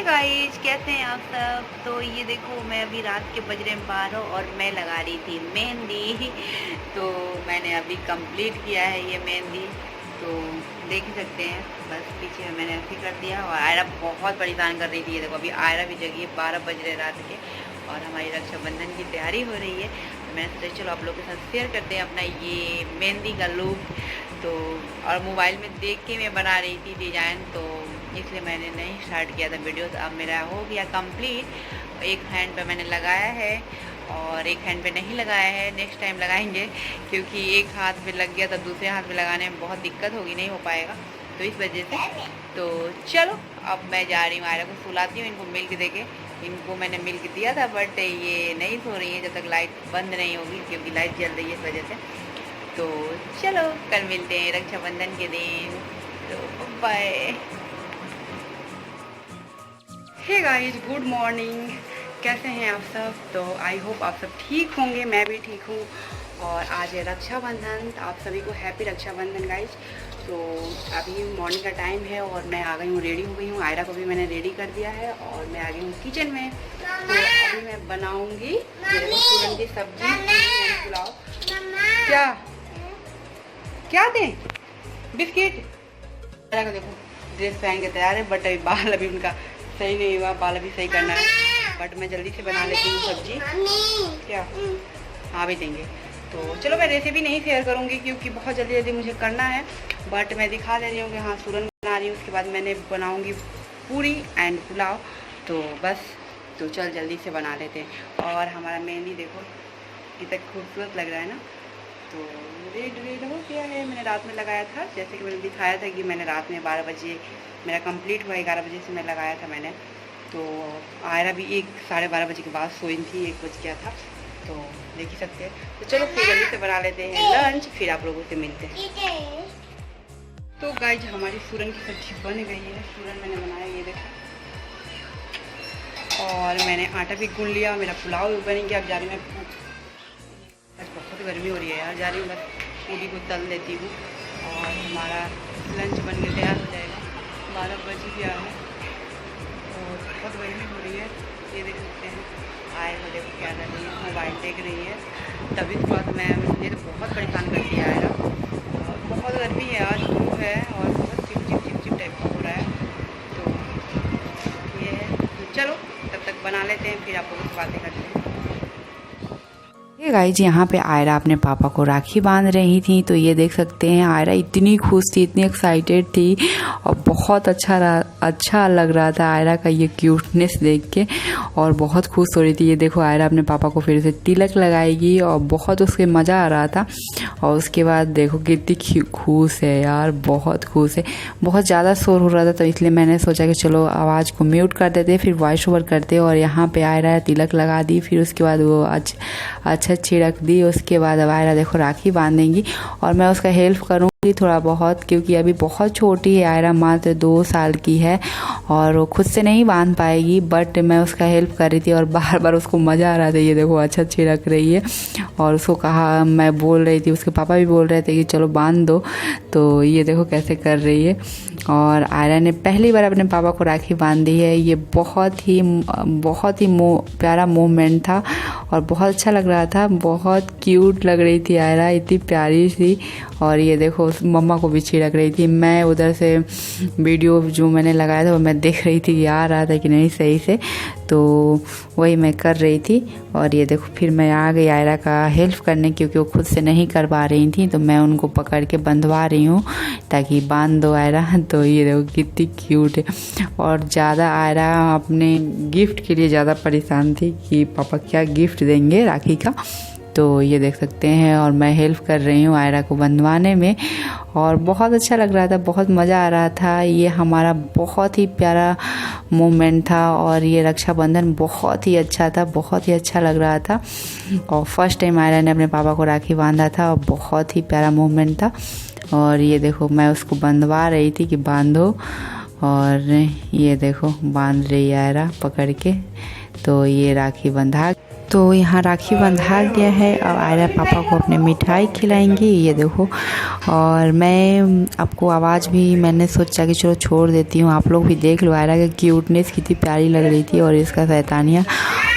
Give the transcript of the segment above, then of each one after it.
Guys, कैसे हैं आप सब। तो ये देखो, मैं अभी रात के बज रहे हैं 12 और मैं लगा रही थी मेहंदी। तो मैंने अभी कंप्लीट किया है ये मेहंदी, तो देख ही सकते हैं। बस पीछे मैंने ऐसे कर दिया और आयरा बहुत परेशान कर रही थी। ये देखो, अभी आयरा भी जगी है, 12 बज रहे रात के और हमारी रक्षाबंधन की तैयारी हो रही है। तो मैंने सोचा चलो आप लोगों के साथ शेयर करते हैं अपना ये मेहंदी का लुक। तो और मोबाइल में देख के मैं बना रही थी डिज़ाइन, तो इसलिए मैंने नहीं स्टार्ट किया था वीडियो। तो अब मेरा हो गया कंप्लीट। एक हैंड पे मैंने लगाया है और एक हैंड पे नहीं लगाया है, नेक्स्ट टाइम लगाएंगे, क्योंकि एक हाथ पे लग गया तो दूसरे हाथ पे लगाने में बहुत दिक्कत होगी, नहीं हो पाएगा, तो इस वजह से। तो चलो अब मैं जा रही हूँ, आयरा को सुलाती हूँ, इनको मिल्क दे के। इनको मैंने मिल्क दिया था बट ये नहीं सो रही है जब तक लाइट बंद नहीं होगी, क्योंकि लाइट जल रही है इस वजह से। तो चलो कल मिलते हैं रक्षाबंधन के दिन, तो bye. Hey guys, good morning, कैसे हैं आप सब। तो आई होप आप सब ठीक होंगे, मैं भी ठीक हूँ। और आज है रक्षाबंधन, तो आप सभी को हैप्पी रक्षाबंधन गाइस। तो अभी मॉर्निंग का टाइम है और मैं आ गई हूँ, रेडी हो गई हूँ। आयरा को भी मैंने रेडी कर दिया है और मैं आ गई हूँ किचन में। तो अभी मैं बनाऊँगी सूरन की सब्जी, पुलाव। क्या क्या दें? बिस्किट। आयरा को देखो, ड्रेस पहन के तैयार है, बट अभी बाल अभी उनका सही नहीं हुआ, बाल अभी सही करना है। बट मैं जल्दी से बना लेती हूँ सब्जी। क्या? हाँ भी देंगे। तो चलो, मैं रेसिपी नहीं शेयर करूँगी क्योंकि बहुत जल्दी जल्दी मुझे करना है, बट मैं दिखा दे रही हूँ कि हाँ सूरन बना रही हूँ। उसके बाद मैंने बनाऊँगी पूरी एंड पुलाव। तो बस, तो चल जल्दी से बना लेते हैं। और हमारा मेहंदी देखो कितना खूबसूरत लग रहा है ना। तो रेड हो गया है, मैंने रात में लगाया था, जैसे कि मैंने दिखाया था कि मैंने रात में 12 बजे मेरा कंप्लीट हुआ, 11 बजे से मैं लगाया था मैंने। तो आयरा भी 12:30 बजे के बाद सोई थी, 1 बज गया था, तो देख ही सकते हैं। तो चलो फिर जल्दी से बना लेते हैं लंच, फिर आप लोगों से मिलते हैं। तो गाइस, हमारी सूरन की सब्जी बन गई है। सूरन मैंने बनाया, ये देखो, और मैंने आटा भी गूंद लिया। मेरा पुलाव भी बन गया। अब जा रही मैं, आज बहुत गर्मी हो रही है यार, जा रही हूँ बस पूरी को तल देती हूँ और हमारा लंच बन के तैयार हो जाएगा। 12 बज गया है और बहुत गर्मी हो रही है। ये देख सकते हैं, आए हो देखो क्या कर रही है, मोबाइल देख रही है। तभी थोड़ा सा मुझे तो बहुत परेशान कर दिया है। और बहुत गर्मी है, आज धूप है और बहुत चिप टाइप का हो रहा है। तो ये है। तो चलो तब तक बना लेते हैं, फिर आप लोगों से बातें करते हैं। ये गाइज, यहाँ पे आयरा अपने पापा को राखी बांध रही थी। तो ये देख सकते हैं, आयरा इतनी खुश थी, इतनी एक्साइटेड थी और बहुत अच्छा लग रहा था आयरा का ये क्यूटनेस देख के, और बहुत खुश हो रही थी। ये देखो, आयरा अपने पापा को फिर से तिलक लगाएगी और बहुत उसके मज़ा आ रहा था। और उसके बाद देखो कितनी खुश है यार, बहुत खुश है। बहुत ज़्यादा शोर हो रहा था, तो इसलिए मैंने सोचा कि चलो आवाज़ को म्यूट कर देते, फिर वॉइस ओवर करते। और यहाँ पे आयरा तिलक लगा दी, फिर उसके बाद वो अच्छा छिड़क दी। उसके बाद अब आयरा देखो राखी बांधेंगी और मैं उसका हेल्प करूँगी थोड़ा बहुत, क्योंकि अभी बहुत छोटी है आयरा, मात्र 2 साल की है और वो खुद से नहीं बांध पाएगी। बट मैं उसका हेल्प कर रही थी और बार बार उसको मज़ा आ रहा था। ये देखो अच्छा छिड़क रही है और उसको कहा, मैं बोल रही थी, उसके पापा भी बोल रहे थे कि चलो बांध दो। तो ये देखो कैसे कर रही है। और आयरा ने पहली बार अपने पापा को राखी बांधी है। ये बहुत ही प्यारा मोमेंट था और बहुत अच्छा लग रहा था। बहुत क्यूट लग रही थी आयरा, इतनी प्यारी सी। और ये देखो मम्मा को भी छिड़क रही थी। मैं उधर से वीडियो जो मैंने लगाया था वो मैं देख रही थी कि आ रहा था कि नहीं सही से, तो वही मैं कर रही थी। और ये देखो फिर मैं आ गई आयरा का हेल्प करने, क्योंकि वो खुद से नहीं कर पा रही थी, तो मैं उनको पकड़ के बंधवा रही हूँ ताकि बांध दो आयरा। तो ये देखो कितनी क्यूट है। और ज़्यादा आयरा अपने गिफ्ट के लिए ज़्यादा परेशान थी कि पापा क्या गिफ्ट देंगे राखी का। तो ये देख सकते हैं, और मैं हेल्प कर रही हूँ आयरा को बंधवाने में और बहुत अच्छा लग रहा था, बहुत मज़ा आ रहा था। ये हमारा बहुत ही प्यारा मोमेंट था और ये रक्षाबंधन बहुत ही अच्छा था, बहुत ही अच्छा लग रहा था। और फर्स्ट टाइम आयरा ने अपने पापा को राखी बांधा था और बहुत ही प्यारा मोमेंट था। और ये देखो मैं उसको बंधवा रही थी कि बांधो, और ये देखो बांध रही है आयरा पकड़ के। तो ये राखी बंधा, तो यहाँ राखी बंधा गया है। अब आयरा पापा को अपने मिठाई खिलाएंगी, ये देखो। और मैं आपको आवाज़ भी मैंने सोचा कि चलो छोड़ देती हूँ, आप लोग भी देख लो आयरा की क्यूटनेस कितनी प्यारी लग रही थी और इसका शैतानियाँ।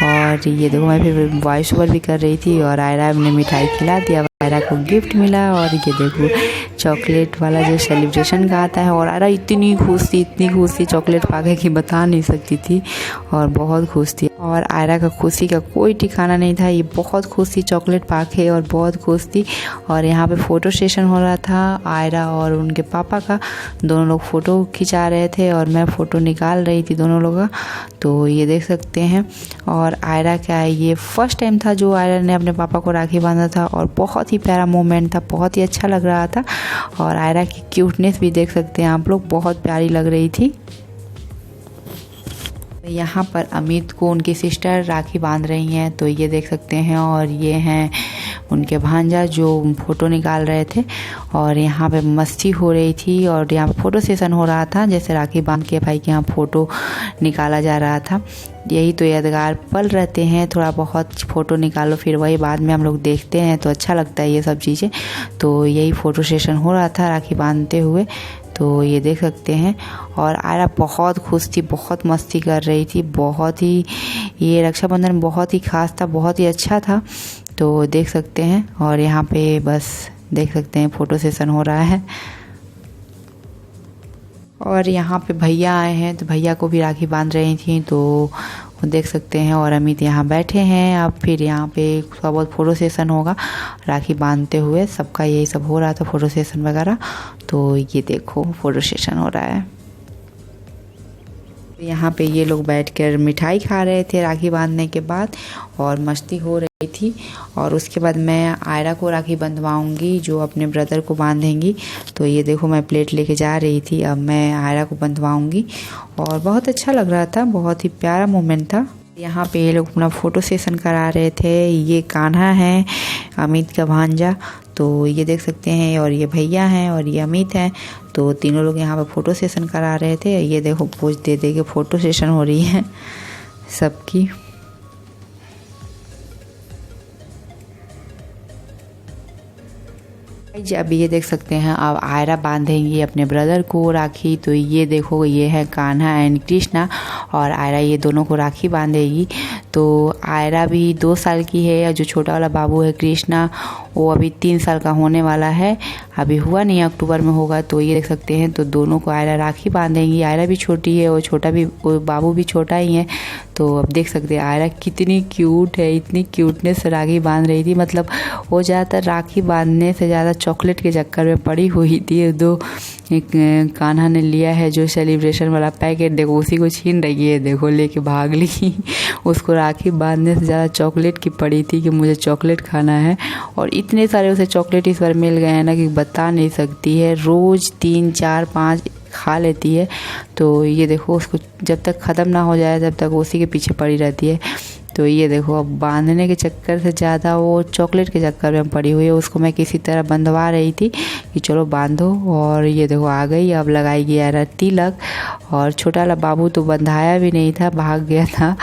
और ये देखो मैं फिर वॉइस ओवर भी कर रही थी और आयरा ने मिठाई खिला दिया। आयरा को गिफ्ट मिला और ये देखो चॉकलेट वाला जो सेलिब्रेशन का आता है। और आयरा इतनी खुश थी चॉकलेट पाके कि बता नहीं सकती थी और बहुत खुश थी। और आयरा का खुशी का कोई ठिकाना नहीं था, ये बहुत खुश थी चॉकलेट पाके और बहुत खुश थी। और यहाँ पे फ़ोटो सेशन हो रहा था, आयरा और उनके पापा का, दोनों लोग फ़ोटो खिंचा रहे थे और मैं फ़ोटो निकाल रही थी दोनों लोग का। तो ये देख सकते हैं। और आयरा का ये फर्स्ट टाइम था जो आयरा ने अपने पापा को राखी बांधा था और बहुत ही प्यारा मोमेंट था, बहुत ही अच्छा लग रहा था। और आयरा की क्यूटनेस भी देख सकते हैं आप लोग, बहुत प्यारी लग रही थी। यहाँ पर अमित को उनकी सिस्टर राखी बांध रही हैं, तो ये देख सकते हैं। और ये हैं उनके भांजा जो फ़ोटो निकाल रहे थे और यहाँ पे मस्ती हो रही थी और यहाँ पे फ़ोटो सेशन हो रहा था, जैसे राखी बांध के भाई के यहाँ फ़ोटो निकाला जा रहा था। यही तो यादगार पल रहते हैं, थोड़ा बहुत फ़ोटो निकालो फिर वही बाद में हम लोग देखते हैं तो अच्छा लगता है ये सब चीज़ें। तो यही फ़ोटो सेशन हो रहा था राखी बांधते हुए, तो ये देख सकते हैं। और आयरा बहुत खुश थी, बहुत मस्ती कर रही थी, बहुत ही, ये रक्षाबंधन बहुत ही ख़ास था, बहुत ही अच्छा था। तो देख सकते हैं। और यहाँ पे बस देख सकते हैं फ़ोटो सेशन हो रहा है। और यहाँ पे भैया आए हैं तो भैया को भी राखी बांध रही थी, तो देख सकते हैं। और अमित यहाँ बैठे हैं। अब फिर यहाँ पे थोड़ा बहुत फ़ोटो सेशन होगा राखी बांधते हुए, सबका यही सब हो रहा था फ़ोटो सेशन वगैरह। तो ये देखो फ़ोटो सेशन हो रहा है। यहाँ पे ये लोग बैठकर मिठाई खा रहे थे राखी बांधने के बाद और मस्ती हो रही थी। और उसके बाद मैं आयरा को राखी बंधवाऊंगी जो अपने ब्रदर को बांधेंगी। तो ये देखो मैं प्लेट लेके जा रही थी, अब मैं आयरा को बंधवाऊंगी और बहुत अच्छा लग रहा था, बहुत ही प्यारा मोमेंट था। यहाँ पे ये लोग अपना फ़ोटो सेशन करा रहे थे। ये कान्हा है अमित का भांजा, तो ये देख सकते हैं। और ये भैया हैं और ये अमित हैं, तो तीनों लोग यहाँ पे फ़ोटो सेशन करा रहे थे। ये देखो पोज दे दे के फ़ोटो सेशन हो रही है सबकी। अब ये देख सकते हैं, अब आयरा बांधेंगी अपने ब्रदर को राखी। तो ये देखो ये है कान्हा एंड कृष्णा और आयरा, ये दोनों को राखी बांधेगी। तो आयरा भी 2 साल की है और जो छोटा वाला बाबू है कृष्णा वो अभी 3 साल का होने वाला है, अभी हुआ नहीं, अक्टूबर में होगा। तो ये देख सकते हैं, तो दोनों को आयरा राखी बांधेंगी। आयरा भी छोटी है और छोटा भी, वो बाबू भी छोटा ही है। तो अब देख सकते हैं आयरा कितनी क्यूट है, इतनी क्यूटनेस से राखी बांध रही थी। मतलब वो ज़्यादातर राखी बांधने से ज़्यादा चॉकलेट के चक्कर में पड़ी हुई थी। दो कान्हा ने लिया है जो सेलिब्रेशन वाला पैकेट, देखो उसी को छीन रही है, देखो लेके भाग ली। उसको राखी बांधने से ज़्यादा चॉकलेट की पड़ी थी कि मुझे चॉकलेट खाना है। और इतने सारे उसे चॉकलेट इस बार मिल गए हैं ना कि बता नहीं सकती है, रोज़ 3, 4, 5 खा लेती है। तो ये देखो उसको जब तक ख़त्म ना हो जाए तब तक उसी के पीछे पड़ी रहती है। तो ये देखो अब बांधने के चक्कर से ज़्यादा वो चॉकलेट के चक्कर में पड़ी हुई है। उसको मैं किसी तरह बंधवा रही थी कि चलो बांधो, और ये देखो आ गई। अब लगाएगी आयरा तिलक। और छोटा वाला बाबू तो बंधाया भी नहीं था, भाग गया था।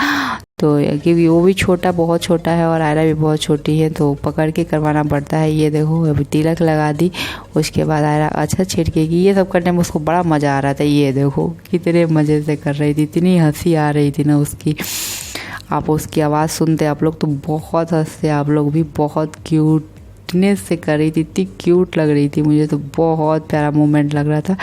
तो क्योंकि वो भी छोटा, बहुत छोटा है और आयरा भी बहुत छोटी है, तो पकड़ के करवाना पड़ता है। ये देखो अभी तिलक लगा दी, उसके बाद आयरा अच्छा छिड़केगी। ये सब करने में उसको बड़ा मज़ा आ रहा था। ये देखो कितने मज़े से कर रही थी, इतनी हंसी आ रही थी ना उसकी। आप उसकी आवाज़ सुनते आप लोग तो बहुत हंसते, आप लोग भी बहुत क्यूटनेस से कर रही थी, इतनी क्यूट लग रही थी, मुझे तो बहुत प्यारा मोमेंट लग रहा था।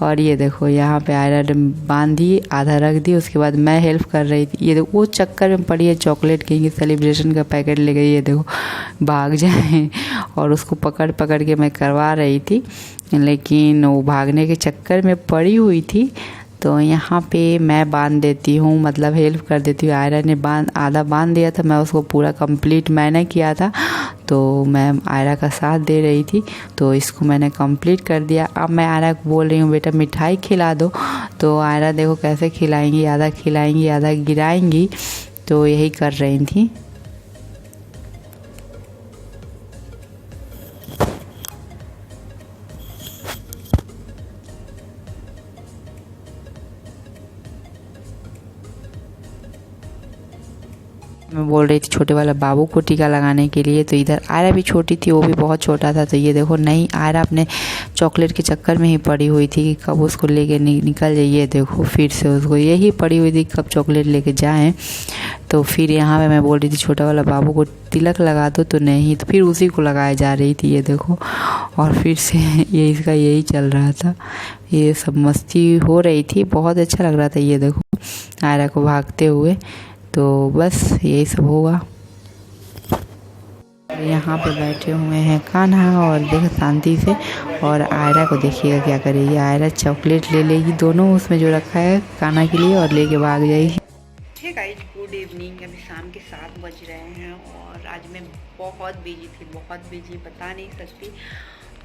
और ये देखो यहाँ पे आयरा ने बांधी, आधा रख दी, उसके बाद मैं हेल्प कर रही थी। ये देखो वो चक्कर में पड़ी है चॉकलेट की, सेलिब्रेशन का पैकेट ले गई, ये देखो भाग जाए। और उसको पकड़ पकड़ के मैं करवा रही थी, लेकिन वो भागने के चक्कर में पड़ी हुई थी। तो यहाँ पे मैं बांध देती हूँ, मतलब हेल्प कर देती हूँ। आयरा ने आधा बांध दिया था, मैं उसको पूरा कंप्लीट मैंने किया था, तो मैं आयरा का साथ दे रही थी। तो इसको मैंने कंप्लीट कर दिया। अब मैं आयरा को बोल रही हूँ बेटा मिठाई खिला दो। तो आयरा देखो कैसे खिलाएंगी, आधा खिलाएंगी आधा गिराएंगी, तो यही कर रही थी। मैं बोल रही थी छोटे वाला बाबू को टीका लगाने के लिए, तो इधर आयरा भी छोटी थी, वो भी बहुत छोटा था। तो ये देखो नहीं, आयरा अपने चॉकलेट के चक्कर में ही पड़ी हुई थी कि कब उसको लेके निकल जाइए। देखो फिर से उसको यही पड़ी हुई थी कब चॉकलेट लेके जाएं। तो फिर यहाँ पे मैं बोल रही थी छोटा वाला बाबू को तिलक लगा दो, तो नहीं, तो फिर उसी को लगाए जा रही थी। ये देखो, और फिर से ये इसका यही चल रहा था, ये सब मस्ती हो रही थी, बहुत अच्छा लग रहा था। ये देखो आयरा को भागते हुए, तो बस यही सब होगा। यहाँ पे बैठे हुए हैं कान्हा और देख शांति से, और आयरा को देखिएगा क्या करेगी। आयरा चॉकलेट ले लेगी दोनों उसमें जो रखा है कान्हा के लिए, और लेके भाग जाएगी। ठीक है, गुड इवनिंग। अभी शाम के 7 बज रहे हैं और आज मैं बहुत बिजी थी, बहुत बिजी, बता नहीं सकती।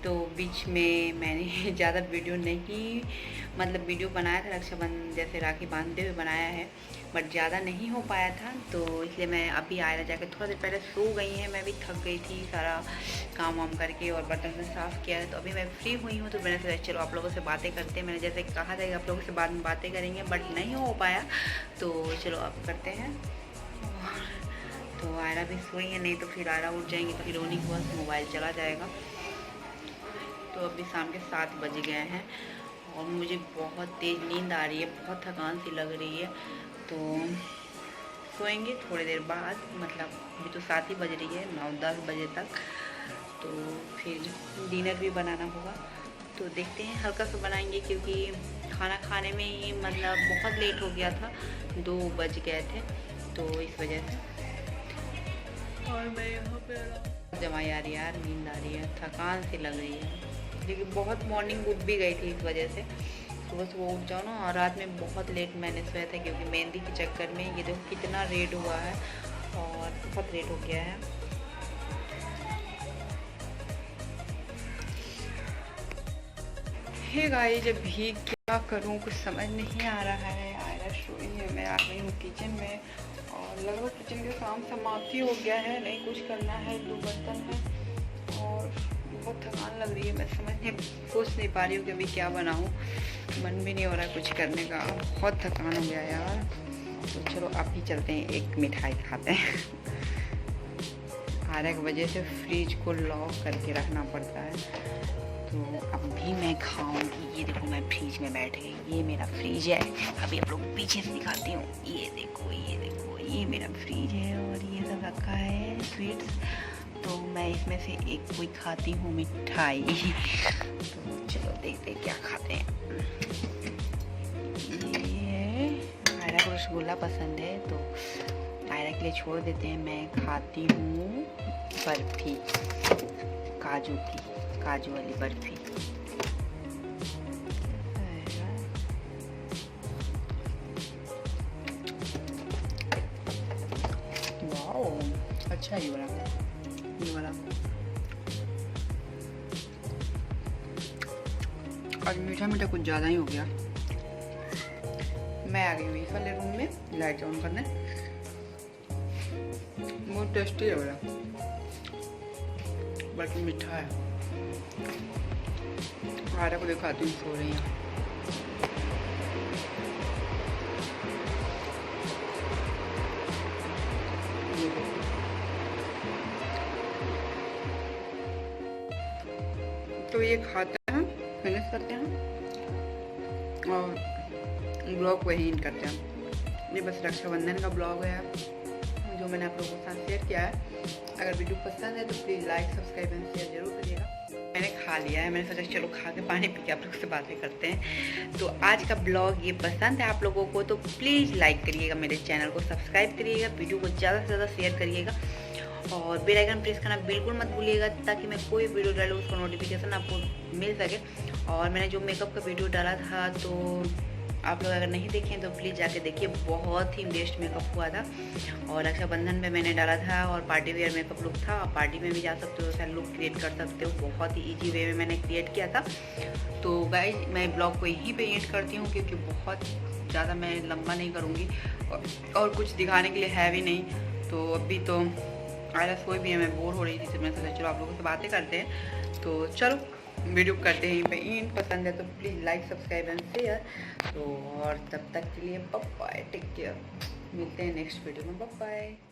तो बीच में मैंने ज़्यादा वीडियो नहीं, मतलब वीडियो बनाया था रक्षाबंधन जैसे राखी बांधते हुए बनाया है, बट ज़्यादा नहीं हो पाया था। तो इसलिए मैं अभी आयरा जाकर थोड़ा देर पहले सो गई हैं। मैं भी थक गई थी सारा काम वाम करके, और बर्तन से साफ़ किया है। तो अभी मैं फ्री हुई हूँ, तो मैंने सोचा चलो आप लोगों से बातें करते हैं। मैंने जैसे कहा था कि आप लोगों से बाद में बातें करेंगे, बट नहीं हो पाया, तो चलो अब करते हैं। तो आयरा भी सोई है, नहीं तो फिर आयरा उठ जाएंगे तो फिर रोनी के पास मोबाइल चला जाएगा। तो अभी शाम के 7 बज गए हैं और मुझे बहुत तेज़ नींद आ रही है, बहुत थकान सी लग रही है। तो सोएंगे थोड़ी देर बाद, मतलब अभी तो 7 ही बज रही है, 9-10 बजे तक। तो फिर डिनर भी बनाना होगा, तो देखते हैं हल्का सा बनाएंगे, क्योंकि खाना खाने में ही मतलब बहुत लेट हो गया था, 2 बज गए थे, तो इस वजह से। और मैं यहाँ पे जमाई आ रही है यार, नींद आ रही है, थकान सी लग रही है, क्योंकि बहुत मॉर्निंग उठ भी गई थी इस वजह से। सुबह सुबह उठ जाओ ना, और रात में बहुत लेट मैंने सोया था, क्योंकि मेहंदी के चक्कर में ये देखो कितना रेड हुआ है, और बहुत लेट हो गया है। हे गाइस, जब भी क्या करूं कुछ समझ नहीं आ रहा है। आयरा सोई है, मैं आ गई हूँ किचन में, और लगभग किचन के काम समाप्ति हो गया है, नहीं कुछ करना है, 2 बर्तन है, और बहुत थकान लग रही है। मैं सोच नहीं पा रही हूँ कि अभी क्या बनाऊँ, मन भी नहीं हो रहा कुछ करने का, बहुत थकान हो गया यार। तो चलो अभी चलते हैं, एक मिठाई खाते हैं। 8 बजे से फ्रिज को लॉक करके रखना पड़ता है, तो अभी मैं खाऊंगी। ये देखो मैं फ्रिज में बैठ गई, ये मेरा फ्रिज है। अभी आप लोग पीछे से दिखाती हूँ, ये देखो ये देखो, ये मेरा फ्रिज है, और ये सब रखा है स्वीट्स। तो मैं इसमें से एक कोई खाती हूँ मिठाई। तो चलो देखते क्या खाते हैं। ये आयरा को रसगुल्ला पसंद है, तो आयरा के लिए छोड़ देते हैं। मैं खाती हूँ बर्फी, काजू की, काजू वाली बर्फी। वाओ, अच्छा ये वाला, ये वाला। आज मीठा मीठा कुछ ज़्यादा ही हो गया। मैं आ गई हूँ इस वाले रूम में लाइट ऑन करने। बहुत टेस्टी है वाला, बट मीठा है। आयरा को दिखाती हूँ, सो रही है। तो ये खाते हैं, फिनिश करते हैं, और ब्लॉग को यही करते हैं। ये बस रक्षाबंधन का ब्लॉग है जो मैंने आप लोगों के साथ शेयर किया है। अगर वीडियो पसंद है तो please like, subscribe and share जरूर करिएगा। मैंने खा लिया है, मैंने सोचा चलो खा के पानी पी के आप लोगों से बातें करते हैं। तो आज का ब्लॉग ये पसंद है आप लोगों को तो प्लीज़ लाइक करिएगा, मेरे चैनल को सब्सक्राइब करिएगा, वीडियो को ज़्यादा से ज़्यादा शेयर करिएगा, और बेल आइकन प्रेस करना बिल्कुल मत भूलिएगा, ताकि मैं कोई वीडियो डालूँ उसको नोटिफिकेशन आपको मिल सके। और मैंने जो मेकअप का वीडियो डाला था, तो आप लोग अगर नहीं देखें तो प्लीज़ जाके देखिए, बहुत ही बेस्ट मेकअप हुआ था। और रक्षाबंधन में मैंने डाला था, और पार्टी वेयर मेकअप लुक था, आप पार्टी में भी जा सकते हो, ऐसा लुक क्रिएट कर सकते हो, बहुत ही इजी वे में मैंने क्रिएट किया था। तो गाइस मैं ब्लॉग को यहीं पे एंड करती हूँ, क्योंकि बहुत ज़्यादा मैं लंबा नहीं करूँगी, और कुछ दिखाने के लिए है भी नहीं। तो अभी तो आयरा सोई भी है, मैं बोर हो रही थी, तो मैं सोचा चलो आप लोगों से बातें करते हैं। तो चलो वीडियो करते हैं पे इन। पसंद है तो please like, subscribe and share. तो और तब तक के लिए बाय बाय, टेक केयर, मिलते हैं नेक्स्ट वीडियो में, बाय बाय।